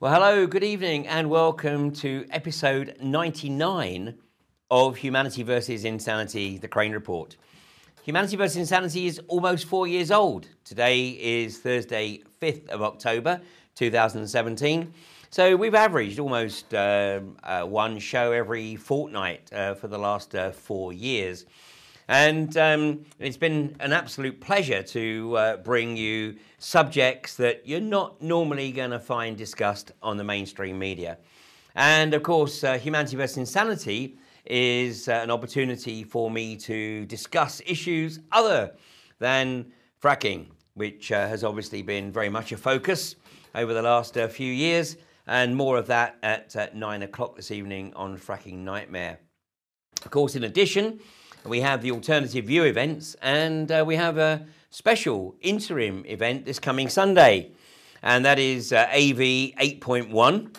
Well, hello, good evening, and welcome to episode 99 of Humanity versus Insanity, the Crane Report. Humanity versus Insanity is almost 4 years old. Today is Thursday, 5th of October, 2017. So we've averaged almost one show every fortnight for the last 4 years. And it's been an absolute pleasure to bring you subjects that you're not normally going to find discussed on the mainstream media. And of course, Humanity versus Insanity is an opportunity for me to discuss issues other than fracking, which has obviously been very much a focus over the last few years, and more of that at 9 o'clock this evening on Fracking Nightmare. Of course, in addition, we have the Alternative View events, and we have a special interim event this coming Sunday, and that is AV 8.1,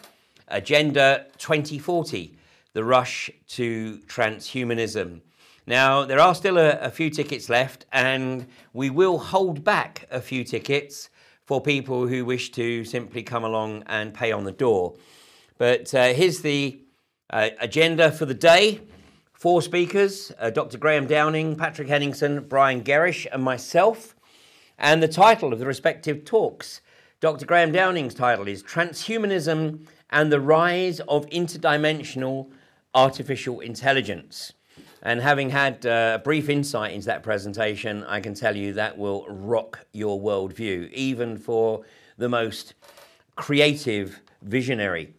Agenda 2040, the rush to transhumanism. Now, there are still a few tickets left, and we will hold back a few tickets for people who wish to simply come along and pay on the door. But here's the agenda for the day. 4 speakers, Dr. Graham Downing, Patrick Henningsen, Brian Gerrish, and myself. And the title of the respective talks. Dr. Graham Downing's title is Transhumanism and the Rise of Interdimensional Artificial Intelligence. And having had a brief insight into that presentation, I can tell you that will rock your worldview, even for the most creative visionary.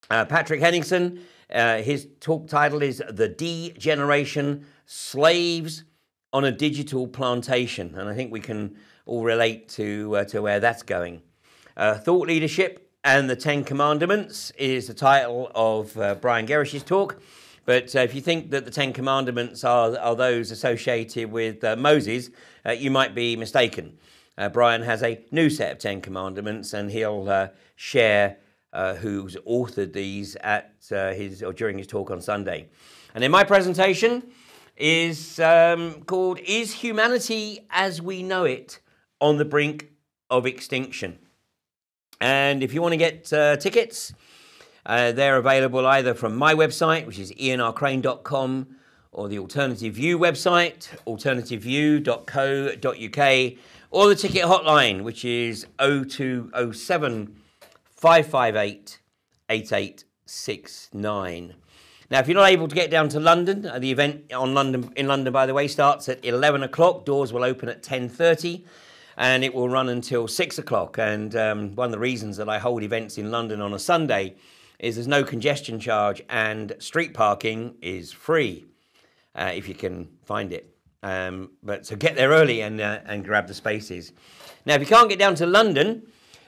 Patrick Henningsen, his talk title is The D-Generation, Slaves on a Digital Plantation. And I think we can all relate to where that's going. Thought Leadership and the 10 Commandments is the title of Brian Gerrish's talk. But if you think that the 10 Commandments are those associated with Moses, you might be mistaken. Brian has a new set of 10 Commandments, and he'll share who's authored these at during his talk on Sunday. And then my presentation is called Is Humanity as We Know It on the Brink of Extinction? And if you want to get tickets, they're available either from my website, which is ianrcrane.com, or the Alternative View website, alternativeview.co.uk, or the ticket hotline, which is 0207 558 8869. Now, if you're not able to get down to London, the event in London, by the way, starts at 11 o'clock. Doors will open at 10:30, and it will run until 6 o'clock. And one of the reasons that I hold events in London on a Sunday is there's no congestion charge, and street parking is free, if you can find it. But so get there early and grab the spaces. Now, if you can't get down to London,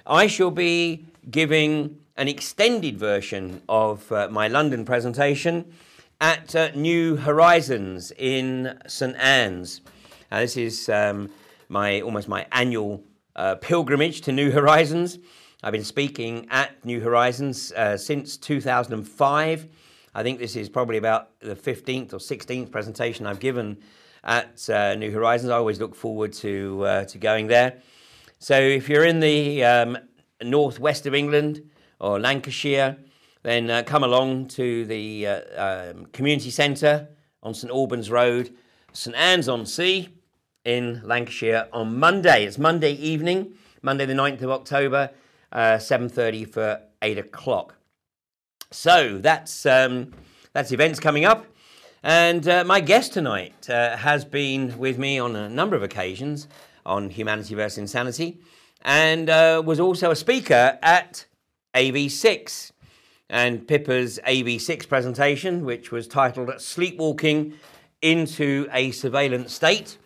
I shall be giving an extended version of my London presentation at New Horizons in St Anne's. This is almost my annual pilgrimage to New Horizons. I've been speaking at New Horizons since 2005. I think this is probably about the 15th or 16th presentation I've given at New Horizons. I always look forward to going there. So if you're in the northwest of England or Lancashire, then come along to the community centre on St Albans Road, St Anne's on Sea in Lancashire on Monday. It's Monday evening, Monday the 9th of October, 7:30 for 8 o'clock. So that's events coming up. And my guest tonight has been with me on a number of occasions on Humanity versus Insanity, and was also a speaker at AV6 and Pippa's AV6 presentation, which was titled Sleepwalking into a Surveilled State,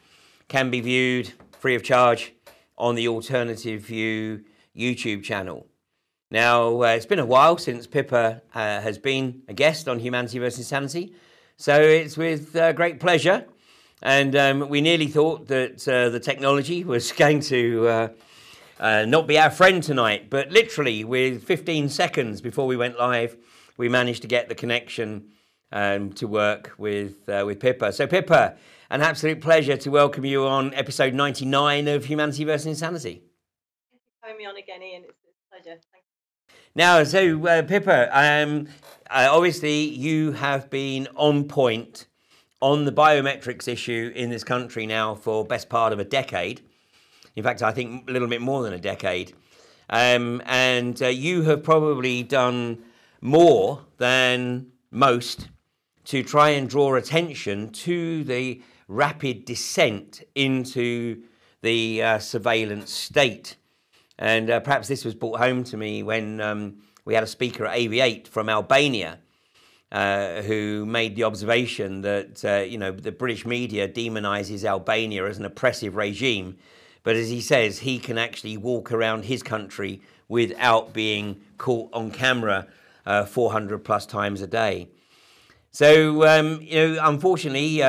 can be viewed free of charge on the Alternative View YouTube channel. Now, it's been a while since Pippa has been a guest on Humanity versus Insanity, so it's with great pleasure. And we nearly thought that the technology was going to not be our friend tonight, but literally with 15 seconds before we went live, we managed to get the connection to work with Pippa. So Pippa, an absolute pleasure to welcome you on episode 99 of Humanity versus Insanity. Thank you for having me on again, Ian. It's a pleasure. Thank you. Now, so Pippa, obviously you have been on point on the biometrics issue in this country now for best part of a decade. In fact, I think a little bit more than a decade. And you have probably done more than most to try and draw attention to the rapid descent into the surveillance state. And perhaps this was brought home to me when we had a speaker at AV8 from Albania who made the observation that, the British media demonizes Albania as an oppressive regime. But as he says, he can actually walk around his country without being caught on camera 400 plus times a day. So, unfortunately,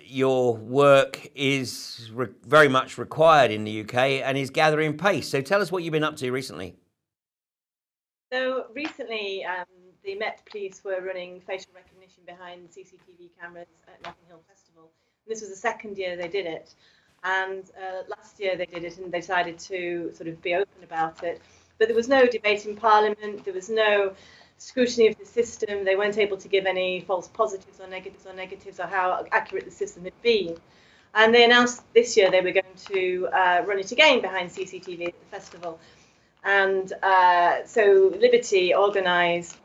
your work is very much required in the UK and is gathering pace. So tell us what you've been up to recently. So recently, the Met Police were running facial recognition behind CCTV cameras at Notting Hill Festival. This was the second year they did it. And last year they did it and they decided to sort of be open about it. But there was no debate in Parliament, there was no scrutiny of the system, they weren't able to give any false positives or negatives or how accurate the system had been. And they announced this year they were going to run it again behind CCTV at the festival. And so Liberty organised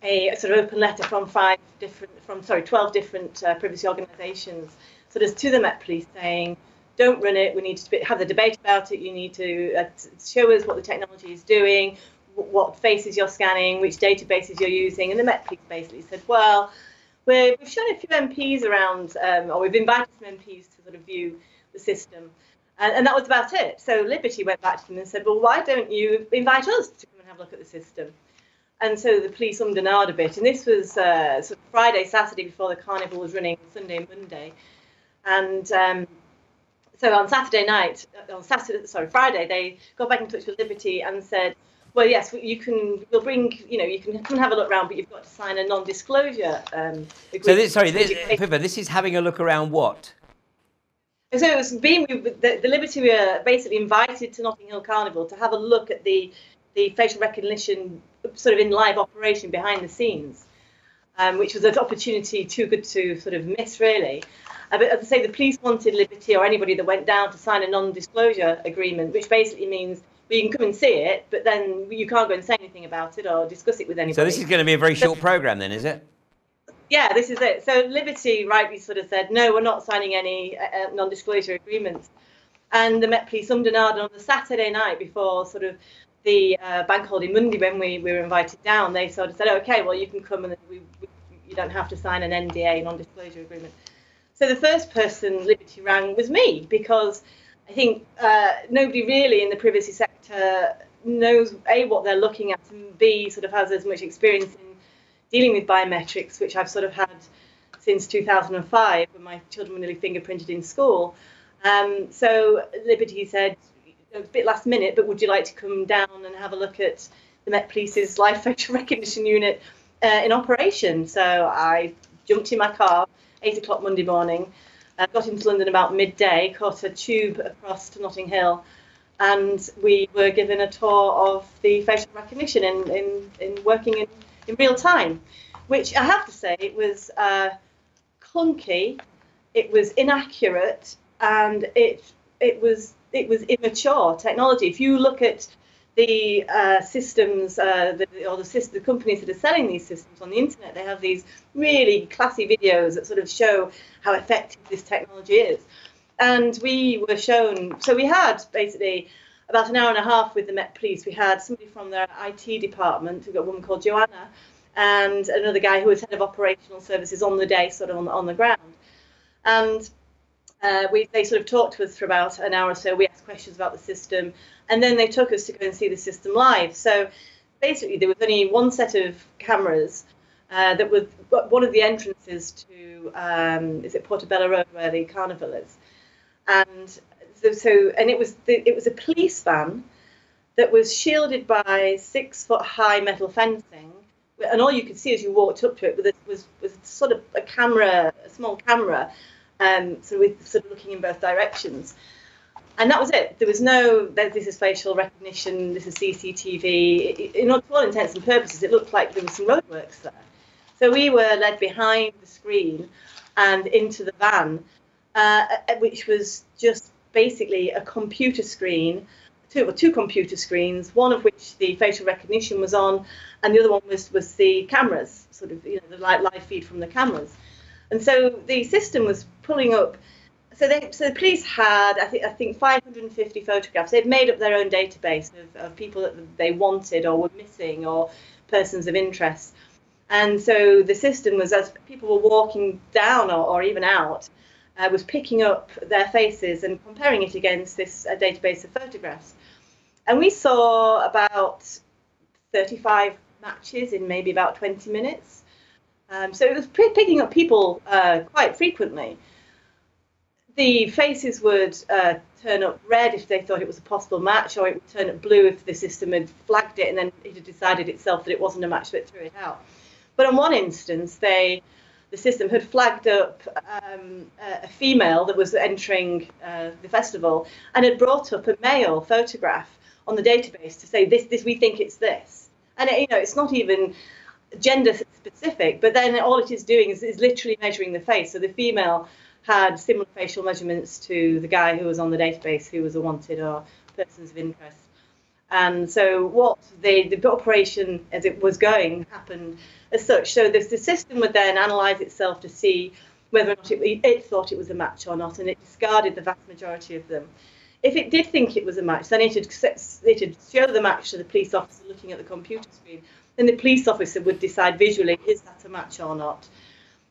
a sort of open letter from 12 different privacy organisations, sort of to the Met Police saying, don't run it, we need to have the debate about it, you need to show us what the technology is doing, what faces you're scanning, which databases you're using. And the Met Police basically said, well, we've shown a few MPs around, or we've invited some MPs to sort of view the system. And that was about it. So Liberty went back to them and said, well, why don't you invite us to come and have a look at the system? And so the police ummed and ahed a bit. And this was sort of Friday, Saturday before the carnival was running, Sunday and Monday. And so on Friday, they got back in touch with Liberty and said, well, yes, you can come and have a look around, but you've got to sign a non-disclosure agreement. So Pippa, this is having a look around what? So it was the Liberty were basically invited to Notting Hill Carnival to have a look at the facial recognition sort of in live operation behind the scenes, which was an opportunity too good to sort of miss, really. But as I say, the police wanted Liberty or anybody that went down to sign a non-disclosure agreement, which basically means you can come and see it, but then you can't go and say anything about it or discuss it with anybody. So this is going to be a very short programme then, is it? Yeah, this is it. So Liberty rightly sort of said, no, we're not signing any non-disclosure agreements. And the Met Police ummed and ahed on the Saturday night before sort of the bank holiday Monday when we were invited down, they sort of said, okay, well, you can come and you don't have to sign an NDA, non-disclosure agreement. So the first person Liberty rang was me, because I think nobody really in the privacy sector knows, A, what they're looking at, and B, sort of has as much experience in dealing with biometrics, which I've sort of had since 2005 when my children were nearly fingerprinted in school. So Liberty said, a bit last minute, but would you like to come down and have a look at the Met Police's live facial recognition unit in operation? So I jumped in my car, 8 o'clock Monday morning, got into London about midday, caught a tube across to Notting Hill, and we were given a tour of the facial recognition in working in real time, which I have to say it was clunky, it was inaccurate, and it was immature technology. If you look at the systems, the companies that are selling these systems on the internet, they have these really classy videos that sort of show how effective this technology is. And we were shown, so we had basically about an hour and a half with the Met Police. We had somebody from their IT department, we've got a woman called Joanna, and another guy who was head of operational services on the day, sort of on the ground. And they sort of talked to us for about an hour or so. We asked questions about the system, and then they took us to go and see the system live. So basically, there was only one set of cameras that was one of the entrances to is it Portobello Road, where the carnival is, and it was a police van that was shielded by 6-foot high metal fencing, and all you could see as you walked up to it was sort of a small camera. So we're sort of looking in both directions. And that was it. There was no, this is facial recognition, this is CCTV. In all intents and purposes, it looked like there was some roadworks there. So we were led behind the screen and into the van, which was just basically a computer screen, two computer screens, one of which the facial recognition was on, and the other one was the cameras, sort of, the live feed from the cameras. And so the system was pulling up. So the police had, I think 550 photographs. They'd made up their own database of people that they wanted or were missing or persons of interest. And so the system was, as people were walking down or even out, was picking up their faces and comparing it against this database of photographs. And we saw about 35 matches in maybe about 20 minutes. So it was picking up people quite frequently. The faces would turn up red if they thought it was a possible match, or it would turn up blue if the system had flagged it and then it had decided itself that it wasn't a match, so it threw it out. But on one instance, the system had flagged up a female that was entering the festival and had brought up a male photograph on the database to say, this we think it's this. And it's not even gender specific, but then all it is doing is literally measuring the face. So the female had similar facial measurements to the guy who was on the database, who was a wanted or persons of interest. And so what the operation as it was going happened as such. So the system would then analyse itself to see whether or not it thought it was a match or not, and it discarded the vast majority of them. If it did think it was a match, then it'd show the match to the police officer looking at the computer screen. Then the police officer would decide visually, is that a match or not?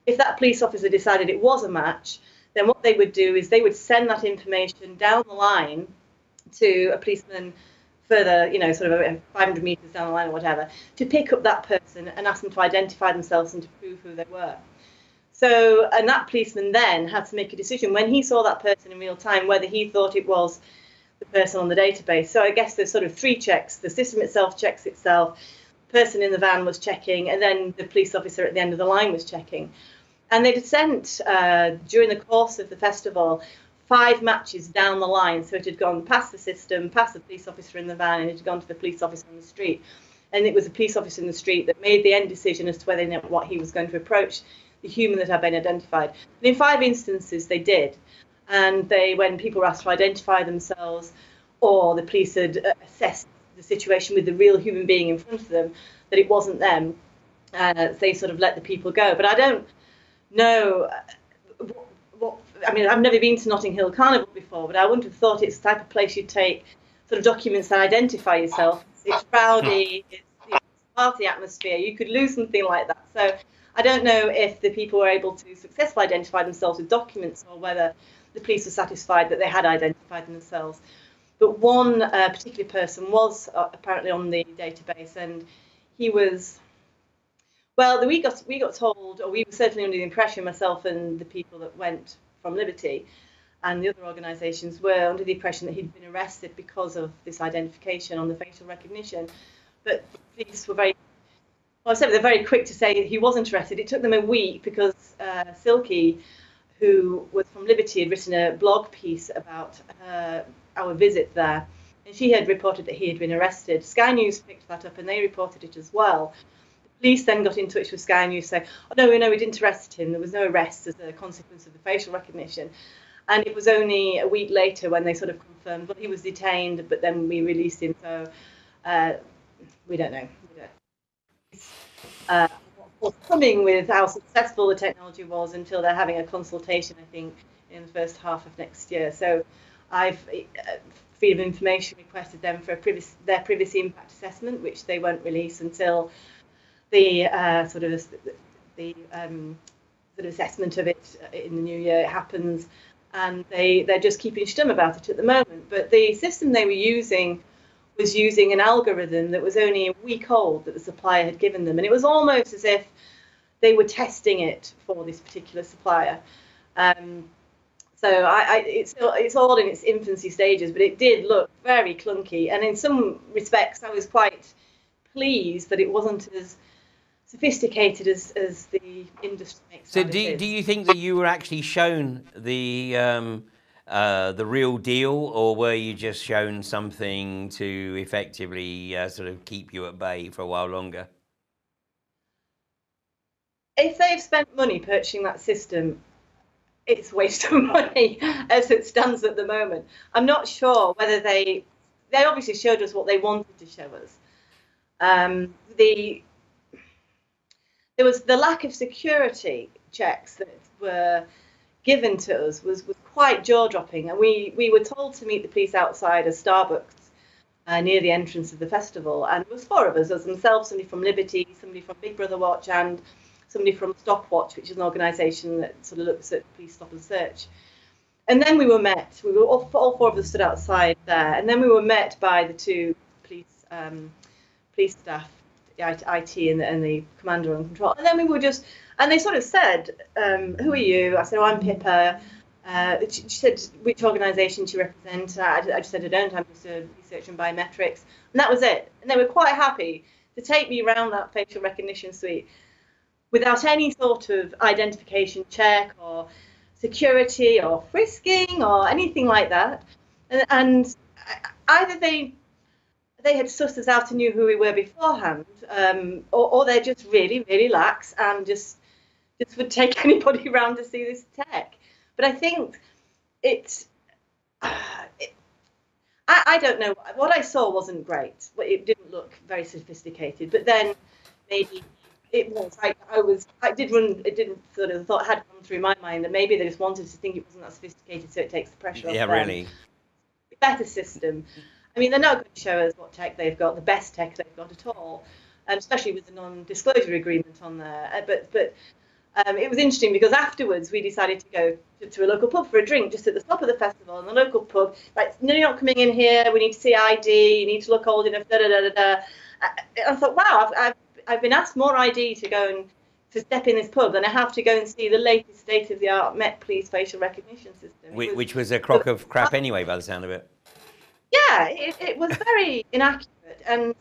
If that police officer decided it was a match, then what they would do is they would send that information down the line to a policeman further, sort of 500 metres down the line or whatever, to pick up that person and ask them to identify themselves and to prove who they were. So, and that policeman then had to make a decision when he saw that person in real time, whether he thought it was the person on the database. So I guess there's sort of three checks. The system itself checks itself, the person in the van was checking, and then the police officer at the end of the line was checking. And they'd sent, during the course of the festival, 5 matches down the line. So it had gone past the system, past the police officer in the van, and it had gone to the police officer on the street. And it was the police officer in the street that made the end decision as to whether or what he was going to approach the human that had been identified. And in 5 instances, they did. And when people were asked to identify themselves, or the police had assessed the situation with the real human being in front of them, that it wasn't them, they sort of let the people go. But I don't know I mean, I've never been to Notting Hill Carnival before, but I wouldn't have thought it's the type of place you'd take sort of documents and identify yourself. It's rowdy, it's party atmosphere. You could lose something like that. So I don't know if the people were able to successfully identify themselves with documents or whether the police were satisfied that they had identified themselves. But one particular person was apparently on the database, and he was, well, we got told, or we were certainly under the impression, myself and the people that went from Liberty and the other organisations were under the impression that he'd been arrested because of this identification on the facial recognition. But the police were they're very quick to say he wasn't arrested. It took them a week because Silky, who was from Liberty, had written a blog piece about our visit there, and she had reported that he had been arrested. Sky News picked that up and they reported it as well. The police then got in touch with Sky News saying, oh no, we didn't arrest him. There was no arrest as a consequence of the facial recognition. And it was only a week later when they sort of confirmed, well, he was detained, but then we released him. So we don't know. Forthcoming with how successful the technology was until they're having a consultation, I think, in the first half of next year. So I've Freedom of Information requested them for their privacy impact assessment, which they won't release until the sort of assessment of it in the new year happens, and they're just keeping stum about it at the moment. But the system they were using was using an algorithm that was only a week old that the supplier had given them, and it was almost as if they were testing it for this particular supplier. So it's all in its infancy stages, but it did look very clunky, and in some respects I was quite pleased that it wasn't as sophisticated as the industry makes. So do you think that you were actually shown the the real deal, or were you just shown something to effectively sort of keep you at bay for a while longer? If they've spent money purchasing that system, it's a waste of money as it stands at the moment. I'm not sure whether they obviously showed us what they wanted to show us. There was the lack of security checks that were given to us was quite jaw-dropping, and we were told to meet the police outside a Starbucks near the entrance of the festival, and there was four of us. There was myself, somebody from Liberty, somebody from Big Brother Watch, and somebody from Stopwatch, which is an organisation that sort of looks at police stop and search. And then we were met. We were all four of us stood outside there, and then we were met by the two police staff, the IT and the commander on control. And then we were just, and they sort of said, "Who are you?" I said, "Oh, I'm Pippa." She said, "Which organisation do you represent?" I just said, "I don't. I'm just a researcher in biometrics," and that was it. And they were quite happy to take me around that facial recognition suite without any sort of identification check or security or frisking or anything like that. And either they had sussed us out and knew who we were beforehand, or they're just really, really lax and just would take anybody around to see this tech. But I think I don't know. What I saw wasn't great. It didn't look very sophisticated. But then maybe it was. It didn't sort of thought had gone through my mind that maybe they just wanted to think it wasn't that sophisticated, so it takes the pressure off them. Yeah, really. Better system. I mean, they're not going to show us what tech they've got, the best tech they've got at all, especially with the non-disclosure agreement on there. But it was interesting because afterwards we decided to go to a local pub for a drink just at the top of the festival. And the local pub, like, "No, you're not coming in here. We need to see ID. You need to look old enough." Da da da da da. I thought, wow, I've been asked more ID to go and to step in this pub than I have to go and see the latest state-of-the-art Met Police facial recognition system. Which was a crock of crap anyway, by the sound of it. Yeah, it was very inaccurate. And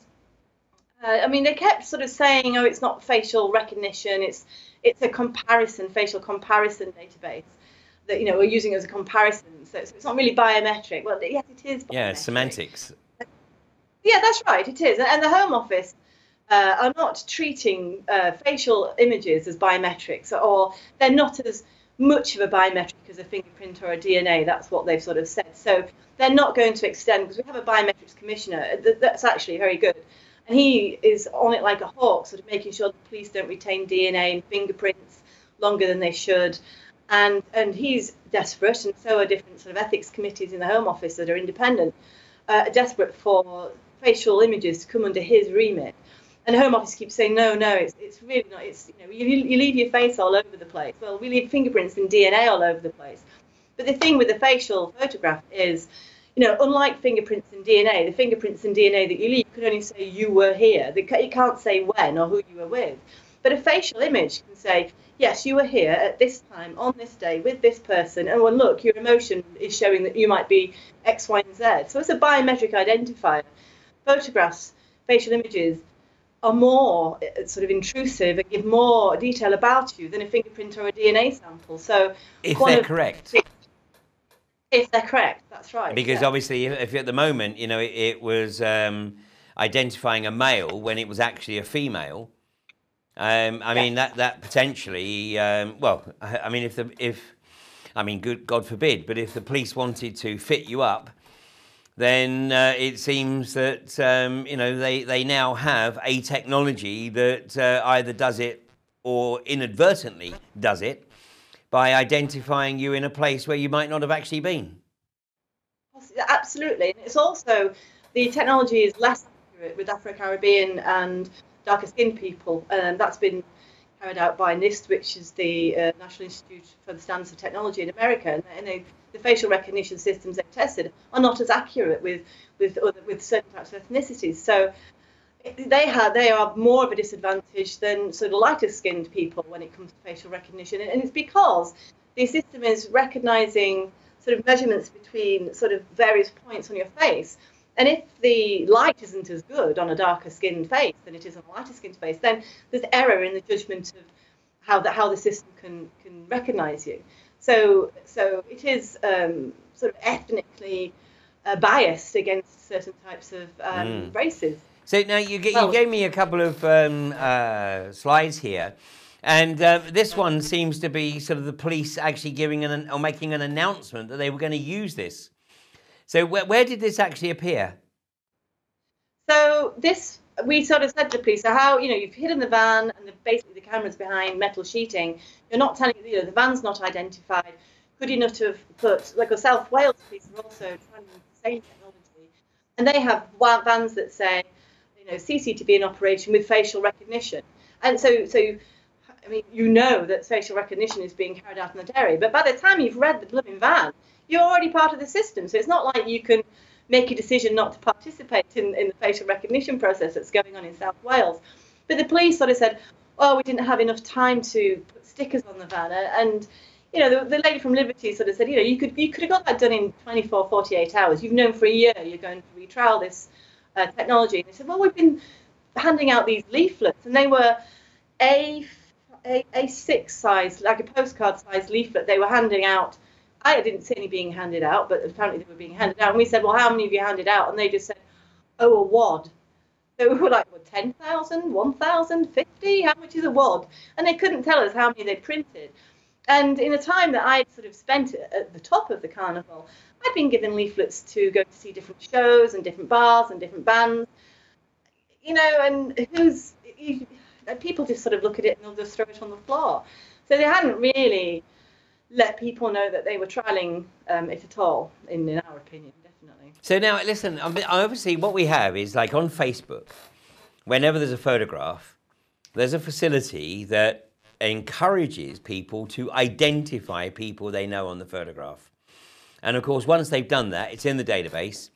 I mean, they kept sort of saying, "Oh, it's not facial recognition. It's a facial comparison database that, we're using as a comparison. So it's not really biometric." Well, yes, it is biometric. Yeah, semantics. Yeah, that's right. It is. And the Home Office are not treating facial images as biometrics, or they're not as much of a biometric as a fingerprint or a DNA. That's what they've sort of said. So they're not going to extend, because we have a biometrics commissioner that's actually very good. And he is on it like a hawk, sort of making sure the police don't retain DNA and fingerprints longer than they should. And he's desperate, and so are different sort of ethics committees in the Home Office that are independent, desperate for facial images to come under his remit. And the Home Office keeps saying, no, it's really not. It's, you leave your face all over the place. Well, we leave fingerprints and DNA all over the place. But the thing with the facial photograph is, unlike fingerprints and DNA, the fingerprints and DNA that you leave can only say you were here. It can't say when or who you were with. But a facial image can say, yes, you were here at this time, on this day, with this person. And well, look, your emotion is showing that you might be X, Y, and Z. So it's a biometric identifier. Photographs, facial images, are more sort of intrusive and give more detail about you than a fingerprint or a DNA sample. So if they're correct. If they're correct, that's right. Because obviously, if at the moment, it was identifying a male when it was actually a female. I mean that potentially. God forbid, but if the police wanted to fit you up, then it seems that they now have a technology that either does it or inadvertently does it by identifying you in a place where you might not have actually been. Absolutely. And it's also, the technology is less accurate with Afro-Caribbean and darker skinned people, and that's been carried out by NIST, which is the National Institute for the Standards of Technology in America, and the facial recognition systems they've tested are not as accurate with certain types of ethnicities. So they are more of a disadvantage than sort of lighter skinned people when it comes to facial recognition, and it's because the system is recognizing sort of measurements between sort of various points on your face. And if the light isn't as good on a darker skinned face than it is on a lighter skinned face, then there's error in the judgment of how the system can recognize you. So it is sort of ethnically biased against certain types of races. So now you gave me a couple of slides here, and this one seems to be sort of the police actually giving or making an announcement that they were going to use this. So where did this actually appear? So this, we sort of said to the police, so how, you've hidden the van and basically the camera's behind metal sheeting. You're not telling, the van's not identified. Good enough to have put, like, the South Wales police are also trying the same technology. And they have vans that say, CCTV in operation with facial recognition. And so I mean, that facial recognition is being carried out in that area. But by the time you've read the blooming van, you're already part of the system. So it's not like you can make a decision not to participate in the facial recognition process that's going on in South Wales. But the police sort of said, oh, we didn't have enough time to put stickers on the van. And, the lady from Liberty sort of said, you could have got that done in 24, 48 hours. You've known for a year you're going to retrial this technology. And they said, well, we've been handing out these leaflets, and they were A6 size, like a postcard size leaflet they were handing out. I didn't see any being handed out, but apparently they were being handed out. And we said, well, how many have you handed out? And they just said, oh, a wad. So we were like, well, 10,000, 1,000, 50? How much is a wad? And they couldn't tell us how many they'd printed. And in the time that I'd sort of spent at the top of the carnival, I'd been given leaflets to go to see different shows and different bars and different bands, and people just sort of look at it and they'll just throw it on the floor. So they hadn't really let people know that they were trialling it at all, in our opinion, definitely. So now, listen, obviously what we have is, like, on Facebook, whenever there's a photograph, there's a facility that encourages people to identify people they know on the photograph. And of course, once they've done that, it's in the database.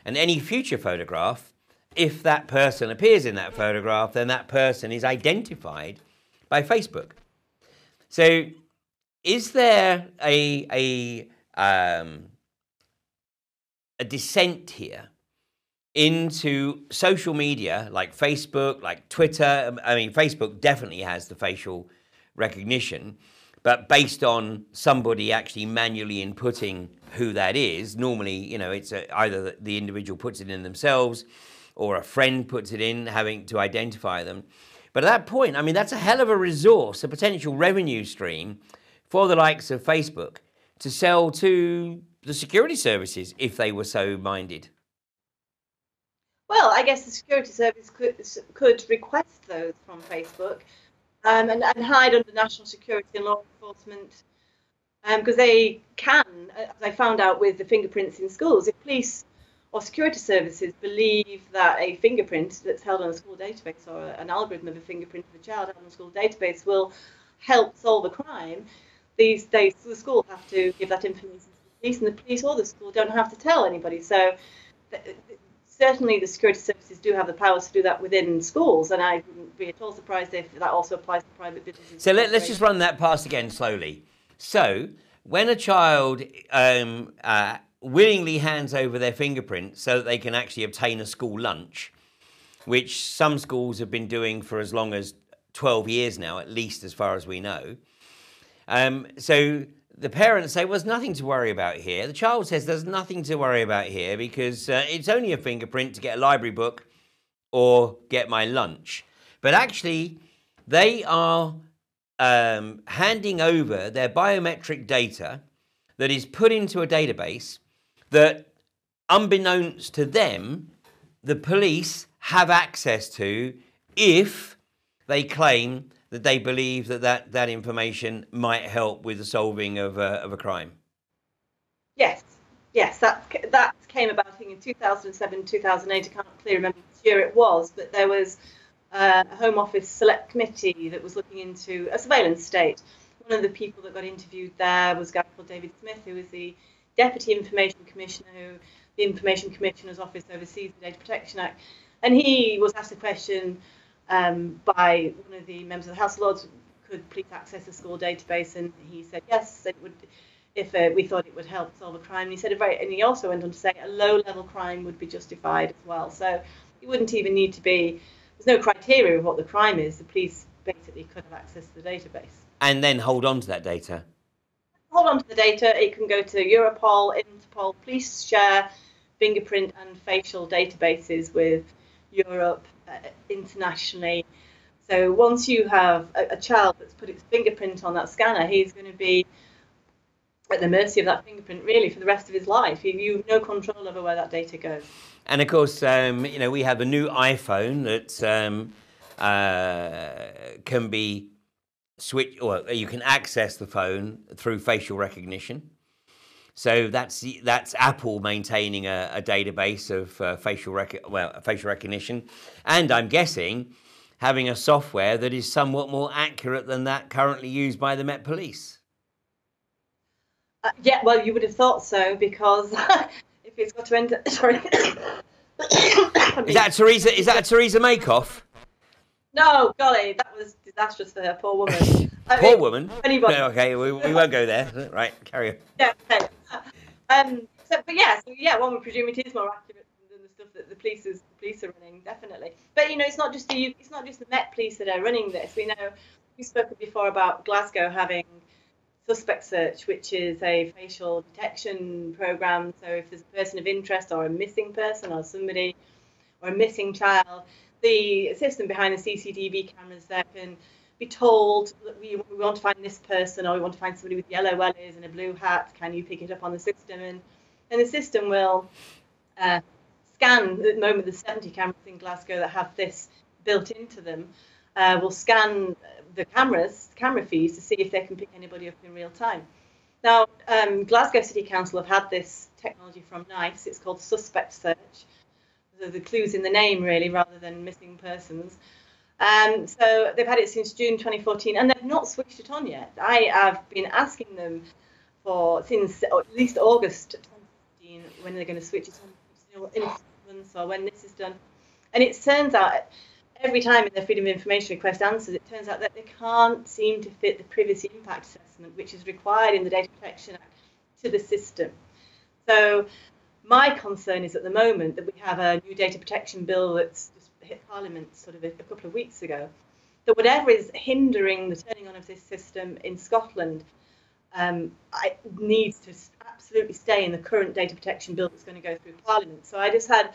And any future photograph, if that person appears in that photograph, then that person is identified by Facebook. So is there a descent here into social media like Facebook, like Twitter? I mean, Facebook definitely has the facial recognition, but based on somebody actually manually inputting who that is. Normally, it's either the individual puts it in themselves or a friend puts it in, having to identify them. But at that point, I mean, that's a hell of a resource, a potential revenue stream for the likes of Facebook to sell to the security services if they were so minded. Well, I guess the security service could request those from Facebook and hide under national security and law enforcement, because they can, as I found out with the fingerprints in schools, if police or security services believe that a fingerprint that's held on a school database or an algorithm of a fingerprint of a child held on a school database will help solve a crime, these days the school have to give that information to the police, and the police or the school don't have to tell anybody. So certainly the security services do have the powers to do that within schools, and I wouldn't be at all surprised if that also applies to private businesses. So let's just run that past again slowly. So when a child willingly hands over their fingerprint so that they can actually obtain a school lunch, which some schools have been doing for as long as 12 years now, at least as far as we know. So the parents say, well, there's nothing to worry about here. The child says there's nothing to worry about here because it's only a fingerprint to get a library book or get my lunch. But actually, they are handing over their biometric data that is put into a database that, unbeknownst to them, the police have access to if they claim that they believe that information might help with the solving of a crime. Yes, that came about, I think, in 2007, 2008. I can't clearly remember which year it was, but there was a Home Office Select Committee that was looking into a surveillance state. One of the people that got interviewed there was a guy called David Smith, who was the Deputy Information Commissioner, who the Information Commissioner's Office oversees the Data Protection Act. And he was asked a question by one of the members of the House of Lords, could police access a school database? And he said yes, it would, if we thought it would help solve a crime. And he said and he also went on to say a low-level crime would be justified as well. So it wouldn't even need to be, there's no criteria of what the crime is. The police basically could have access to the database. And then hold on to that data. hold on to the data. It can go to Europol, Interpol, police share fingerprint and facial databases with Europe, internationally. So once you have a child that's put its fingerprint on that scanner, he's going to be at the mercy of that fingerprint really for the rest of his life. You have no control over where that data goes. And of course, you know, we have a new iPhone that can be switched, or you can access the phone through facial recognition. So that's Apple maintaining a database of facial recognition, and I'm guessing having a software that is somewhat more accurate than that currently used by the Met Police. Yeah, well, you would have thought so, because if it's got to enter, sorry. Is that a Theresa Maycoff? No, golly, that was disastrous for her, poor woman. Poor woman? Anybody. No, okay, we won't go there. Right, carry on. Yeah, okay. One would presume it is more accurate than the stuff that the police are running, definitely. But you know, it's not just the Met Police that are running this. We know we've spoken before about Glasgow having Suspect Search, which is a facial detection program. So if there's a person of interest or a missing person or somebody or a missing child, the system behind the CCTV cameras there can be told that we want to find this person, or we want to find somebody with yellow wellies and a blue hat. Can you pick it up on the system? And the system will scan. At the moment, there's 70 cameras in Glasgow that have this built into them. Will scan the camera feeds to see if they can pick anybody up in real time. Now, Glasgow City Council have had this technology from NICE. It's called Suspect Search. So the clue's in the name, really, rather than missing persons. So they've had it since June 2014, and they've not switched it on yet. I have been asking them since at least August 2015 when they're going to switch it on, in months or when this is done. And it turns out every time in their Freedom of Information request answers, it turns out that they can't seem to fit the privacy impact assessment, which is required in the Data Protection Act, to the system. So my concern is at the moment that we have a new data protection bill that's just hit Parliament sort of a couple of weeks ago, that whatever is hindering the turning on of this system in Scotland needs to absolutely stay in the current data protection bill that's going to go through Parliament. So I just had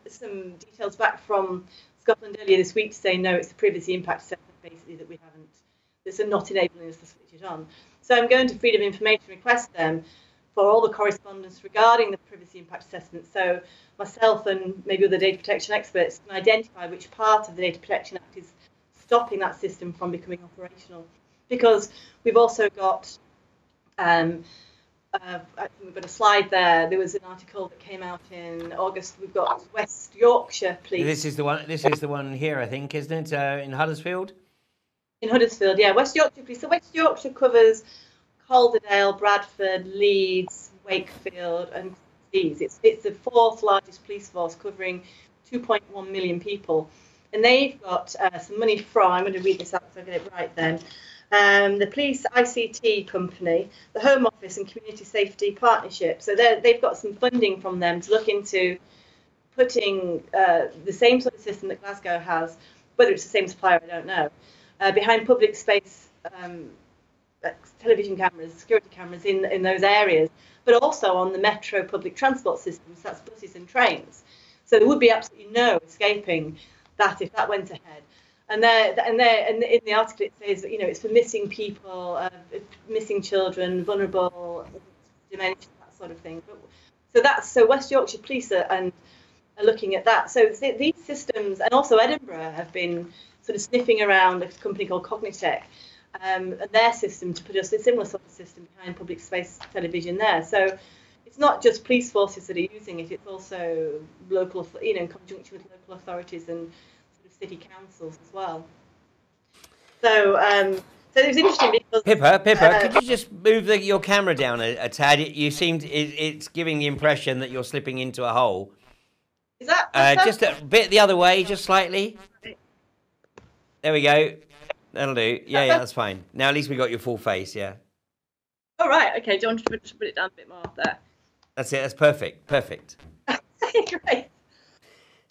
some details back from Scotland earlier this week to say, no, it's the privacy impact assessment basically that we haven't, that's not enabling us to switch it on. So I'm going to Freedom of Information request them for all the correspondence regarding the privacy impact assessment, so myself and maybe other data protection experts can identify which part of the Data Protection Act is stopping that system from becoming operational. Because we've also got, I think we've got a slide there. There was an article that came out in August. We've got West Yorkshire Police. This is the one here, I think, isn't it? In Huddersfield. In Huddersfield, yeah. West Yorkshire Police. So West Yorkshire covers Calderdale, Bradford, Leeds, Wakefield, and Leeds. It's the fourth largest police force covering 2.1 million people, and they've got some money from. I'm going to read this out so I get it right. Then, the Police ICT Company, the Home Office, and Community Safety Partnership. So they've got some funding from them to look into putting the same sort of system that Glasgow has, whether it's the same supplier, I don't know, behind public space. Television cameras, security cameras in those areas, but also on the metro public transport systems, that's buses and trains. So there would be absolutely no escaping that if that went ahead. And in the article it says that, you know, it's for missing people, missing children, vulnerable, dementia, that sort of thing. So West Yorkshire Police are looking at that. So these systems, and also Edinburgh, have been sort of sniffing around a company called Cognitech. And their system to put us a similar sort of system behind public space television there. So it's not just police forces that are using it; it's also local, in conjunction with local authorities and sort of city councils as well. So, so it was interesting because Pippa, could you just move your camera down a tad? It's giving the impression that you're slipping into a hole. Is that just a bit the other way, just slightly? There we go. That'll do. Yeah, that's fine. Now at least we got your full face, yeah. All right, okay. Do you want to put it down a bit more there? That's it. That's perfect. Perfect. Great.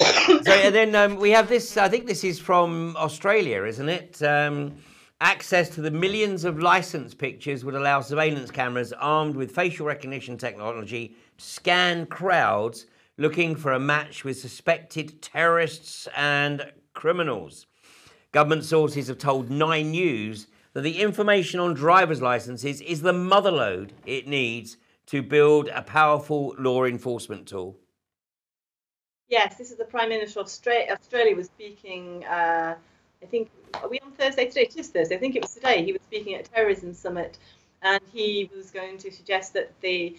So and then we have this. I think this is from Australia, isn't it? And Access to the millions of licensed pictures would allow surveillance cameras armed with facial recognition technology to scan crowds looking for a match with suspected terrorists and criminals. Government sources have told 9 News that the information on driver's licenses is the motherlode it needs to build a powerful law enforcement tool. Yes, this is the Prime Minister of Australia was speaking, I think, are we on Thursday today? It is Thursday. I think it was today. He was speaking at a terrorism summit, and he was going to suggest that the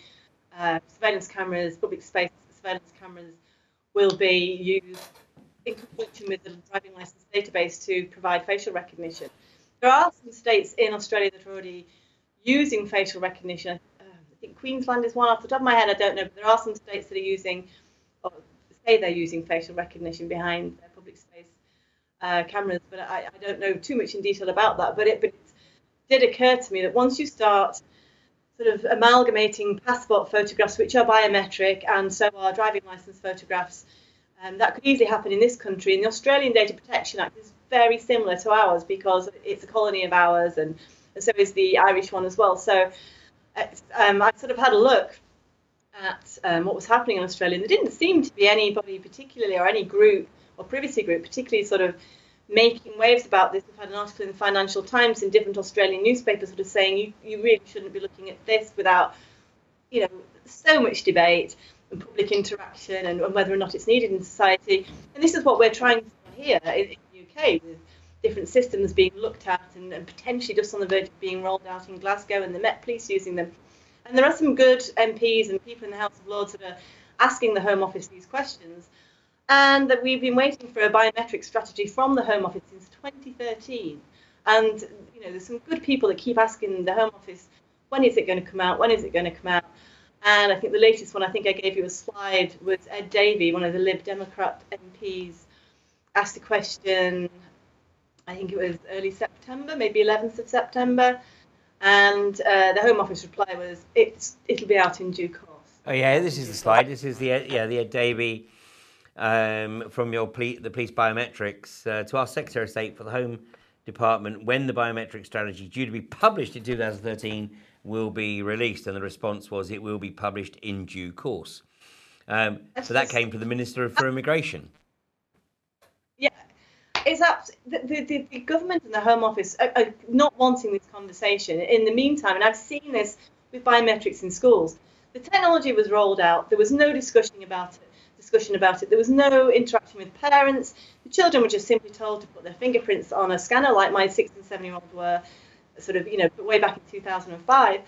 surveillance cameras, public space surveillance cameras, will be used in conjunction with the driving license database to provide facial recognition. There are some states in Australia that are already using facial recognition. I think Queensland is one off the top of my head. I don't know, but there are some states that are using, or say they're using facial recognition behind their public space cameras. But I don't know too much in detail about that. But it did occur to me that once you start sort of amalgamating passport photographs, which are biometric, and so are driving license photographs, that could easily happen in this country. And the Australian Data Protection Act is very similar to ours because it's a colony of ours, and so is the Irish one as well. So I sort of had a look at what was happening in Australia, and there didn't seem to be anybody particularly, or any group or privacy group particularly sort of making waves about this. We've had an article in the Financial Times in different Australian newspapers sort of saying you really shouldn't be looking at this without, so much debate and public interaction and whether or not it's needed in society. And this is what we're trying to do here in the UK, with different systems being looked at and potentially just on the verge of being rolled out in Glasgow, and the Met Police using them. And there are some good MPs and people in the House of Lords that are asking the Home Office these questions. And that we've been waiting for a biometric strategy from the Home Office since 2013. And, there's some good people that keep asking the Home Office, when is it going to come out? When is it going to come out? And I think the latest one, I think I gave you a slide, was Ed Davey, one of the Lib Democrat MPs, asked a question, I think it was early September, maybe 11th of September. And the Home Office reply was, it'll be out in due course. Oh, yeah, this is the slide. This is the Ed Davey from the police biometrics to our Secretary of State for the Home Department, when the biometric strategy due to be published in 2013 will be released. And the response was, it will be published in due course. So that came from the Minister for Immigration. Yeah, it's the government and the Home Office are not wanting this conversation. In the meantime, and I've seen this with biometrics in schools, the technology was rolled out. There was no discussion about it. There was no interaction with parents. The children were just simply told to put their fingerprints on a scanner, like my 6- and 7-year-old were, sort of, way back in 2005.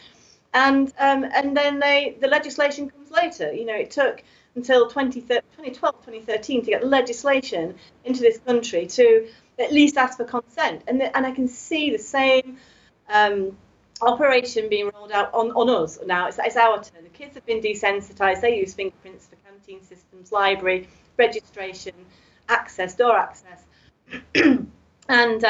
And then the legislation comes later. It took until 2012, 2013 to get the legislation into this country to at least ask for consent. And I can see the same operation being rolled out on us now. It's our turn. The kids have been desensitized. They use fingerprints for canteen systems, library, registration, access, door access. And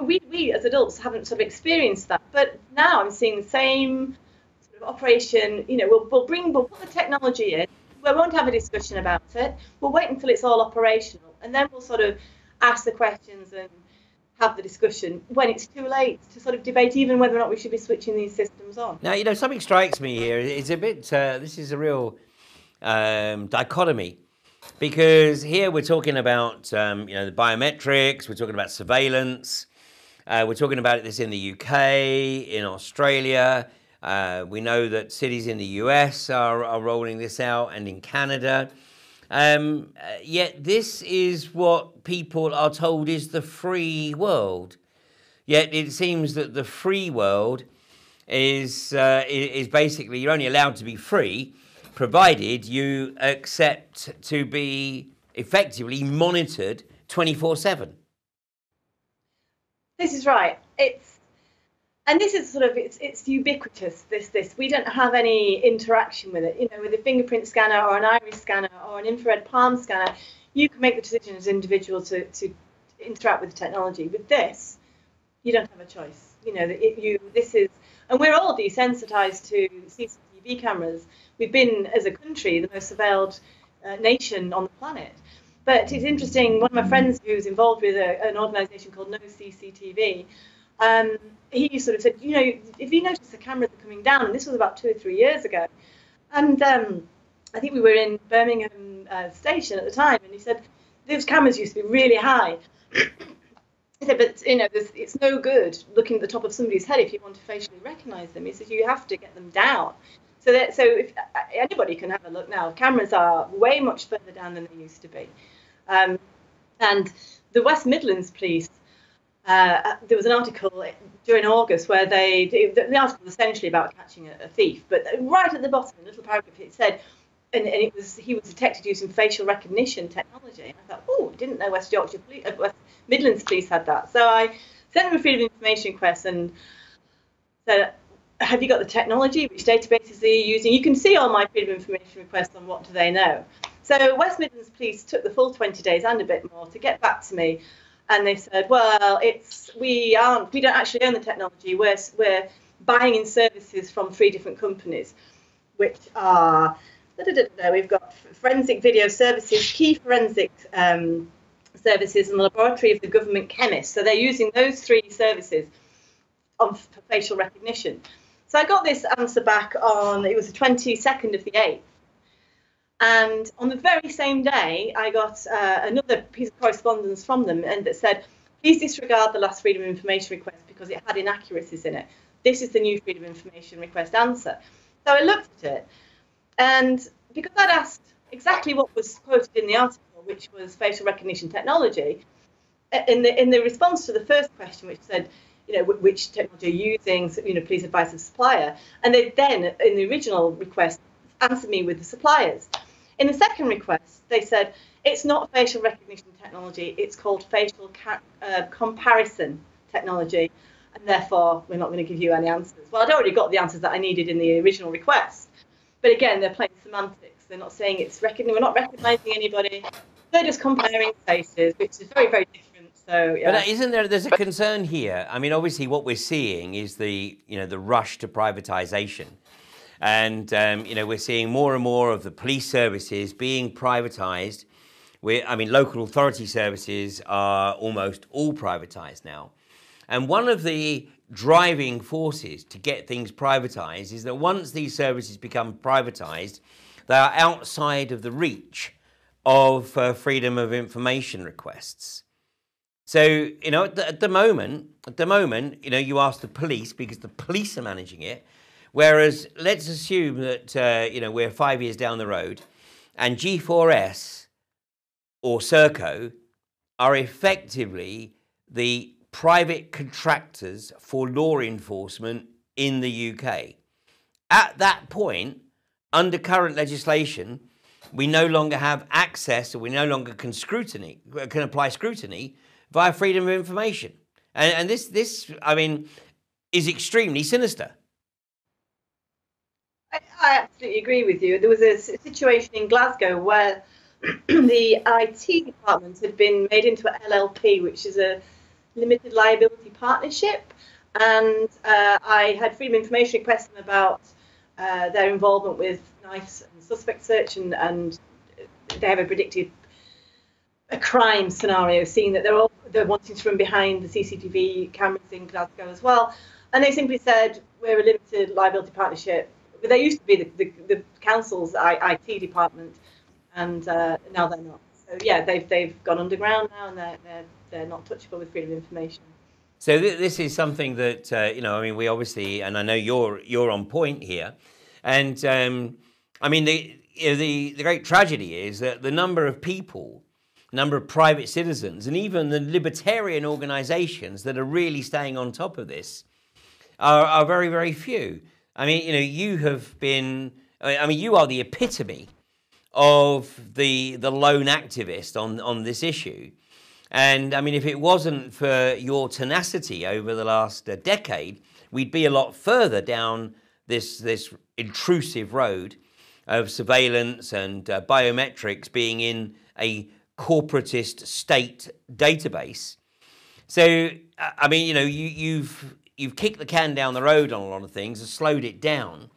we as adults haven't sort of experienced that. But now I'm seeing the same sort of operation. We'll put the technology in. We won't have a discussion about it. We'll wait until it's all operational, and then we'll sort of ask the questions and have the discussion when it's too late to sort of debate even whether or not we should be switching these systems on. Now, something strikes me here. It's a bit, this is a real dichotomy, because here we're talking about, the biometrics, we're talking about surveillance, we're talking about this in the UK, in Australia. We know that cities in the US are rolling this out, and in Canada. Yet this is what people are told is the free world. Yet it seems that the free world is basically, you're only allowed to be free provided you accept to be effectively monitored 24/7. This is right. This is sort of, it's ubiquitous, this. We don't have any interaction with it. With a fingerprint scanner or an iris scanner or an infrared palm scanner, you can make the decision as an individual to interact with the technology. With this, you don't have a choice. And we're all desensitized to CCTV cameras. We've been, as a country, the most surveilled nation on the planet. But it's interesting, one of my friends who's involved with an organisation called No CCTV, he sort of said, if you notice the cameras are coming down, and this was about 2 or 3 years ago, and I think we were in Birmingham station at the time, and he said, those cameras used to be really high. He said, but it's no good looking at the top of somebody's head if you want to facially recognise them. He said, you have to get them down. So if anybody can have a look now, cameras are way much further down than they used to be. And the West Midlands Police, there was an article during August where the article was essentially about catching a thief, but right at the bottom, in a little paragraph, it said, and he was detected using facial recognition technology. And I thought, oh, I didn't know West Midlands Police had that. So I sent them a freedom of information request and said, have you got the technology? Which databases are you using? You can see all my freedom of information requests on What Do They Know. So West Midlands Police took the full 20 days and a bit more to get back to me. And they said, well, we don't actually own the technology. We're buying in services from 3 different companies, which are, we've got Forensic Video Services, Key Forensic Services, and the Laboratory of the Government Chemist. So they're using those 3 services for facial recognition. So I got this answer back it was the 22nd of the 8th. And on the very same day, I got another piece of correspondence from them and that said, please disregard the last freedom of information request because it had inaccuracies in it. This is the new freedom of information request answer. So I looked at it, and because I'd asked exactly what was quoted in the article, which was facial recognition technology, in the response to the first question, which said, which technology are you using, please advise the supplier, and they then, in the original request, answered me with the suppliers. In the second request, they said, it's not facial recognition technology, it's called facial comparison technology, and therefore we're not going to give you any answers. Well, I'd already got the answers that I needed in the original request. But again, they're playing semantics. They're not saying we're not recognising anybody. They're just comparing faces, which is very, very different. So, yeah. But there's a concern here? I mean, obviously what we're seeing is the rush to privatisation. And, we're seeing more and more of the police services being privatised. Local authority services are almost all privatised now. And one of the driving forces to get things privatised is that once these services become privatised, they are outside of the reach of freedom of information requests. So, at the moment, you ask the police because the police are managing it. Whereas let's assume that, we're 5 years down the road and G4S or Serco are effectively the private contractors for law enforcement in the UK. At that point, under current legislation, we no longer have access, or we no longer can apply scrutiny via freedom of information. And this is extremely sinister. I absolutely agree with you. There was a situation in Glasgow where the IT department had been made into an LLP, which is a limited liability partnership, and I had freedom of information requests them about their involvement with knives and suspect search, and they have a crime scenario, seeing that they're wanting to run behind the CCTV cameras in Glasgow as well, and they simply said, we're a limited liability partnership. But they used to be the council's IT department, and now they're not. So yeah, they've gone underground now, and they're not touchable with freedom of information. So this is something that we obviously, and I know you're on point here, and the great tragedy is that the number of people, number of private citizens, and even the libertarian organisations that are really staying on top of this are very, very few. I mean, you have been, you are the epitome of the lone activist on this issue. And if it wasn't for your tenacity over the last decade, we'd be a lot further down this intrusive road of surveillance and biometrics being in a corporatist state database. So, you've kicked the can down the road on a lot of things and slowed it down.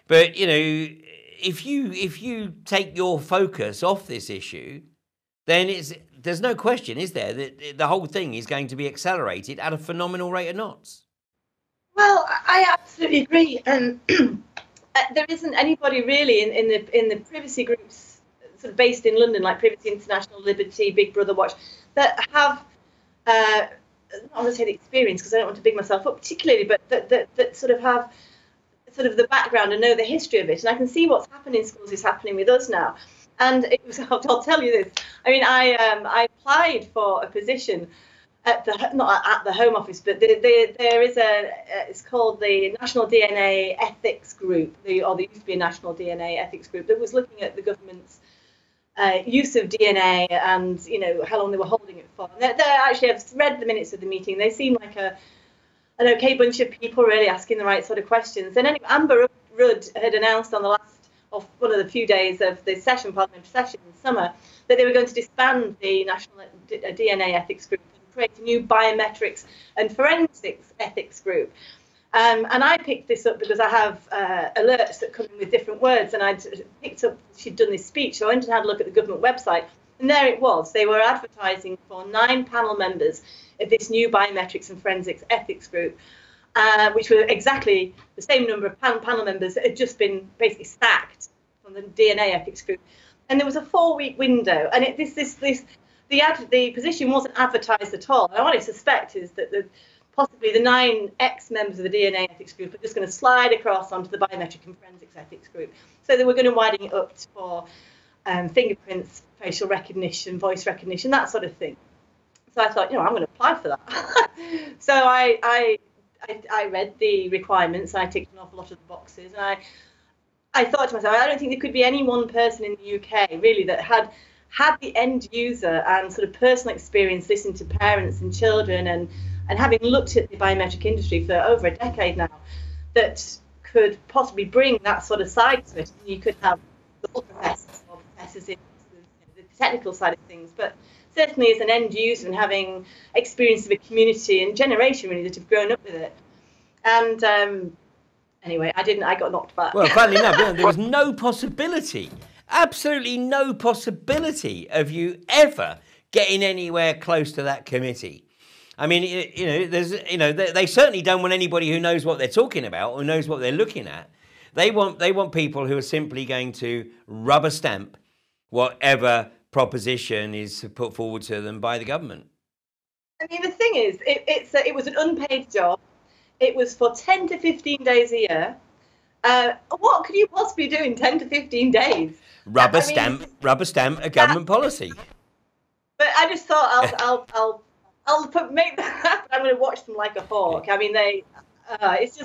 But, if you take your focus off this issue, then there's no question, is there, that the whole thing is going to be accelerated at a phenomenal rate of knots? Well, I absolutely agree, and there isn't anybody really in the privacy groups sort of based in London, like Privacy International, Liberty, Big Brother Watch, that have not want to say the experience because I don't want to big myself up particularly, but that sort of have sort of the background and know the history of it. And I can see what's happening in schools is happening with us now. And it was, I'll tell you this. I mean, I applied for a position at not at the Home Office, but there is it's called the National DNA Ethics Group, or there used to be a National DNA Ethics Group that was looking at the government's use of DNA and, you know, how long they were holding it for. And they're actually, I've read the minutes of the meeting. They seem like an okay bunch of people, really asking the right sort of questions. And anyway, Amber Rudd had announced on the last of one of the few days of the parliamentary session in summer, that they were going to disband the National DNA Ethics Group and create a new biometrics and forensics ethics group. And I picked this up because I have alerts that come in with different words, and I'd picked up she'd done this speech, so I went and had a look at the government website, and there it was. They were advertising for 9 panel members of this new biometrics and forensics ethics group, which were exactly the same number of panel members that had just been basically sacked from the DNA ethics group. And there was a 4-week window, and the position wasn't advertised at all. And what I suspect is that possibly the 9 ex-members of the DNA ethics group are just going to slide across onto the biometric and forensics ethics group. So they were going to widen it up for fingerprints, facial recognition, voice recognition, that sort of thing. So I thought, you know, I'm going to apply for that. So I read the requirements, and I ticked an awful lot of the boxes, and I thought to myself, I don't think there could be any one person in the UK really that had the end user and sort of personal experience listening to parents and children and having looked at the biometric industry for over a decade now, that could possibly bring that sort of side to it. And you could have the professors or professors in the technical side of things, but certainly as an end user and having experience of a community and generation really that have grown up with it. And anyway, I got knocked back. Well, funnily enough, there was no possibility, absolutely no possibility of you ever getting anywhere close to that committee. I mean, they certainly don't want anybody who knows what they're talking about or knows what they're looking at. They want people who are simply going to rubber stamp whatever proposition is put forward to them by the government. I mean, the thing is, it was an unpaid job. It was for 10 to 15 days a year. What could you possibly do in 10 to 15 days? Rubber stamp a government policy. But I just thought I'll make that happen. I'm going to watch them like a hawk. I mean, it's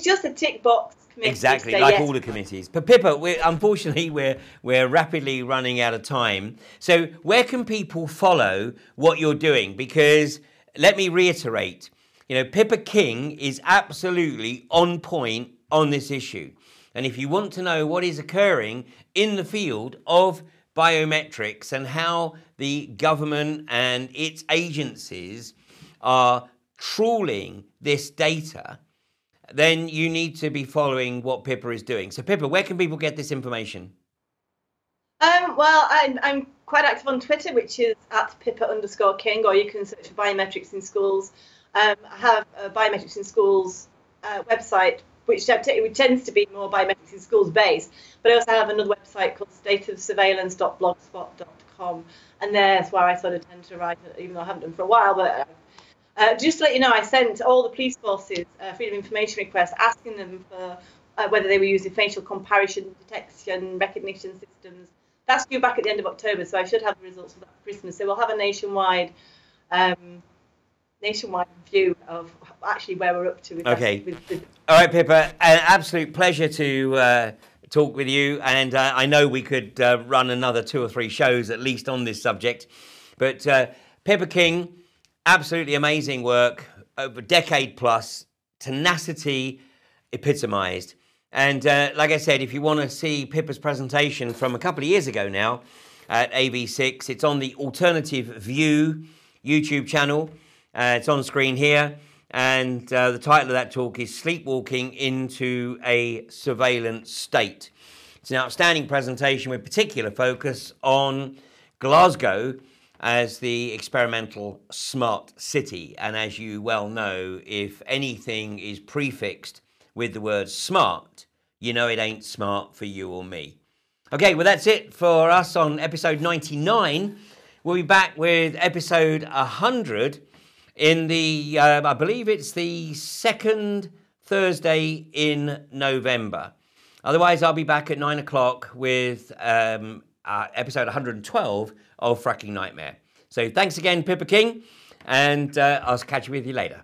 just a tick box committee. Exactly, like yes. All the committees. But Pippa, unfortunately, we're rapidly running out of time. So where can people follow what you're doing? Because let me reiterate, Pippa King is absolutely on point on this issue. And if you want to know what is occurring in the field of biometrics and how the government and its agencies are trawling this data, then you need to be following what Pippa is doing. So Pippa, where can people get this information? Well, I'm quite active on Twitter, which is @Pippa_King, or you can search for biometrics in schools. I have a biometrics in schools website, which tends to be more biometrics in schools based, but I also have another website called stateofsurveillance.blogspot.com, and there's where I sort of tend to write, even though I haven't done for a while. But just to let you know, I sent all the police forces freedom of information requests asking them for whether they were using facial comparison detection recognition systems. That's due back at the end of October, so I should have the results of that for Christmas. So we'll have a nationwide view of actually where we're up to. With okay. All right, Pippa, an absolute pleasure to talk with you. And I know we could run another 2 or 3 shows at least on this subject. But Pippa King, absolutely amazing work, over a decade plus, tenacity epitomised. And like I said, if you want to see Pippa's presentation from a couple of years ago now at AV6, it's on the Alternative View YouTube channel. It's on screen here, and the title of that talk is Sleepwalking into a Surveillance State. It's an outstanding presentation with particular focus on Glasgow as the experimental smart city. And as you well know, if anything is prefixed with the word smart, you know it ain't smart for you or me. Okay, well, that's it for us on episode 99. We'll be back with episode 100 in the, I believe it's the second Thursday in November. Otherwise, I'll be back at 9 o'clock with episode 112 of Fracking Nightmare. So thanks again, Pippa King, and I'll catch you with you later.